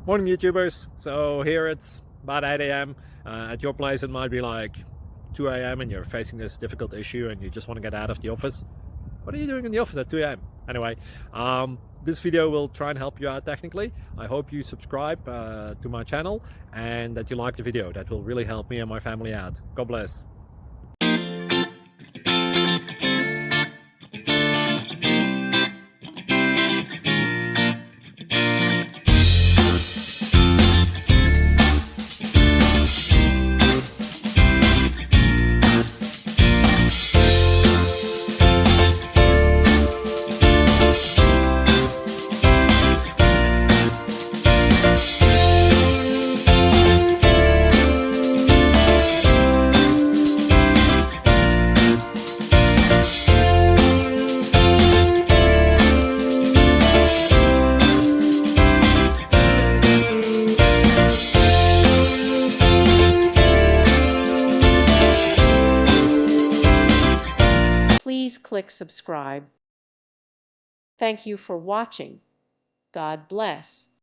Morning YouTubers. So here it's about 8 a.m. At your place it might be like 2 a.m. and you're facing this difficult issue and you just want to get out of the office. What are you doing in the office at 2 a.m.? Anyway, this video will try and help you out technically. I hope you subscribe to my channel and that you like the video. That will really help me and my family out. God bless. Please click subscribe. Thank you for watching. God bless.